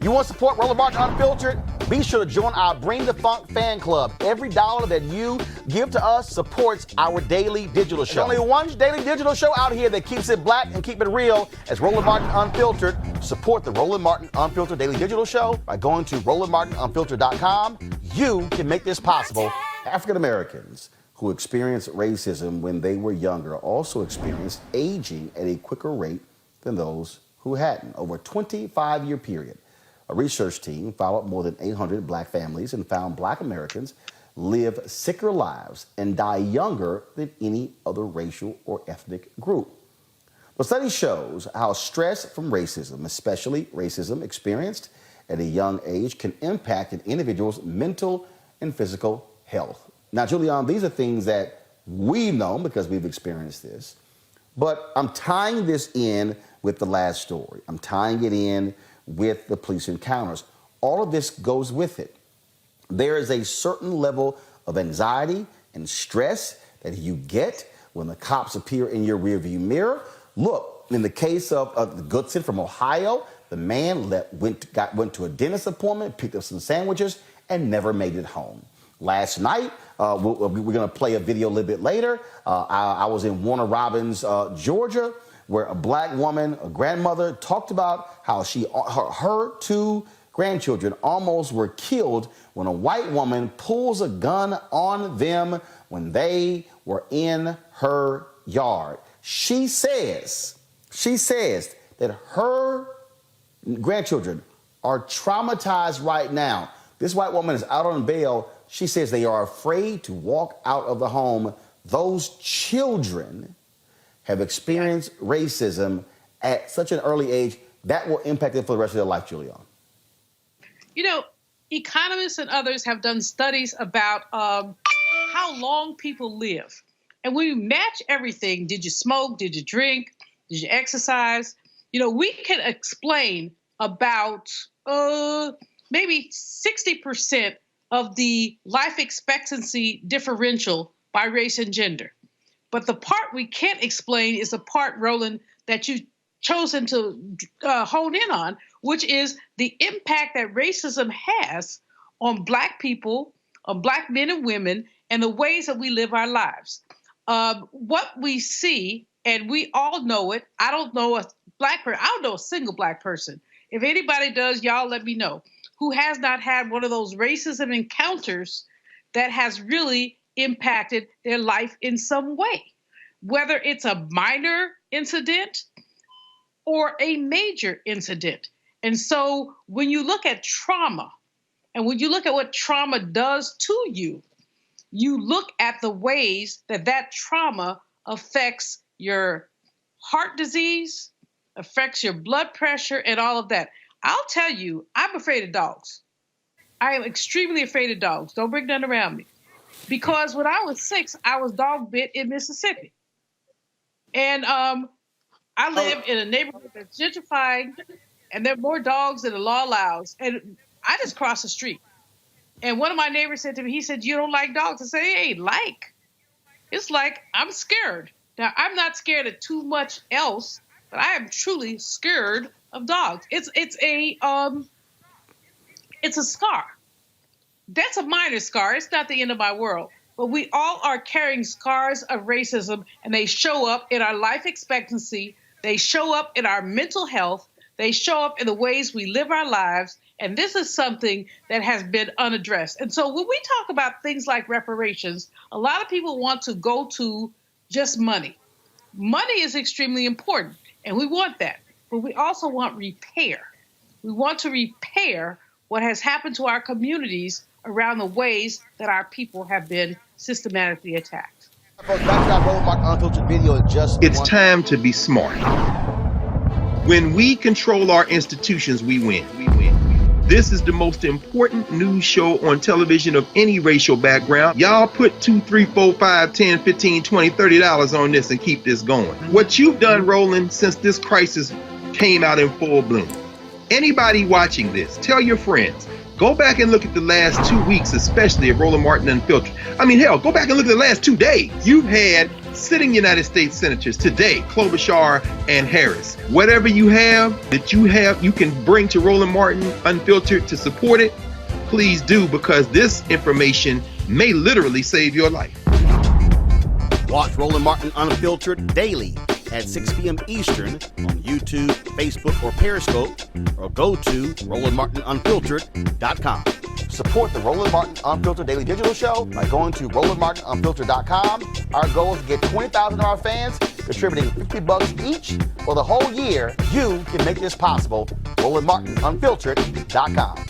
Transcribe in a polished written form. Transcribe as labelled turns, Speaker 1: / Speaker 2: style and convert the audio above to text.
Speaker 1: You want to support Roland Martin Unfiltered? Be sure to join our Bring the Funk fan club. Every dollar that you give to us supports our daily digital show. There's only one daily digital show out here that keeps it black and keep it real as Roland Martin Unfiltered. Support the Roland Martin Unfiltered daily digital show by going to RolandMartinUnfiltered.com. You can make this possible. African Americans who experienced racism when they were younger also experienced aging at a quicker rate than those who hadn't. Over a 25-year period, a research team followed more than 800 black families and found black Americans live sicker lives and die younger than any other racial or ethnic group. The study shows how stress from racism, especially racism experienced at a young age, can impact an individual's mental and physical health. Now, Julian, these are things that we know because we've experienced this, but I'm tying this in with the last story. I'm tying it in with the police encounters. All of this goes with it. There is a certain level of anxiety and stress that you get when the cops appear in your rearview mirror. Look, in the case of Goodson from Ohio, the man went to a dentist appointment, picked up some sandwiches, and never made it home. Last night, we're going to play a video a little bit later. I was in Warner Robins, Georgia, where a black woman, a grandmother, talked about how her two grandchildren almost were killed when a white woman pulls a gun on them when they were in her yard. She says that her grandchildren are traumatized right now. This white woman is out on bail. She says they are afraid to walk out of the home. Those children have experienced racism at such an early age that will impact them for the rest of their life, Julian.
Speaker 2: You know, economists and others have done studies about how long people live. And when you match everything, did you smoke? Did you drink? Did you exercise? You know, we can explain about maybe 60% of the life expectancy differential by race and gender. But the part we can't explain is the part, Roland, that you've chosen to hone in on, which is the impact that racism has on black people, on black men and women, and the ways that we live our lives. What we see, and we all know it, I don't know a black person, I don't know a single black person. If anybody does, y'all let me know, who has not had one of those racism encounters that has really impacted their life in some way, whether it's a minor incident or a major incident. And so when you look at trauma, and when you look at what trauma does to you, you look at the ways that that trauma affects your heart disease, affects your blood pressure, and all of that. I'll tell you, I'm afraid of dogs. I am extremely afraid of dogs. Don't bring none around me. Because when I was 6, I was dog bit in Mississippi. And I live in a neighborhood that's gentrifying, and there are more dogs than the law allows. And I just crossed the street. And one of my neighbors said to me, he said, "You don't like dogs?" I said, "Hey, it's like I'm scared." Now, I'm not scared of too much else, but I am truly scared of dogs. It's a scar. That's a minor scar. It's not the end of my world. But we all are carrying scars of racism, and they show up in our life expectancy. They show up in our mental health. They show up in the ways we live our lives. And this is something that has been unaddressed. And so when we talk about things like reparations, a lot of people want to go to just money. Money is extremely important, and we want that. But we also want repair. We want to repair what has happened to our communities around the ways that our people have been systematically attacked.
Speaker 3: It's time to be smart. When we control our institutions, we win. This is the most important news show on television of any racial background. Y'all put $2, $3, $4, $5, $10, $15, $20, $30 on this and keep this going. What you've done, Roland, since this crisis came out in full bloom. Anybody watching this, tell your friends. Go back and look at the last 2 weeks, especially of Roland Martin Unfiltered. I mean, hell, go back and look at the last 2 days. You've had sitting United States Senators today, Klobuchar and Harris. Whatever you have you can bring to Roland Martin Unfiltered to support it, please do, because this information may literally save your life.
Speaker 1: Watch Roland Martin Unfiltered daily at 6 p.m. Eastern on YouTube, Facebook, or Periscope, or go to RolandMartinUnfiltered.com. Support the Roland Martin Unfiltered Daily Digital Show by going to RolandMartinUnfiltered.com. Our goal is to get 20,000 of our fans contributing $50 each for the whole year. You can make this possible. RolandMartinUnfiltered.com.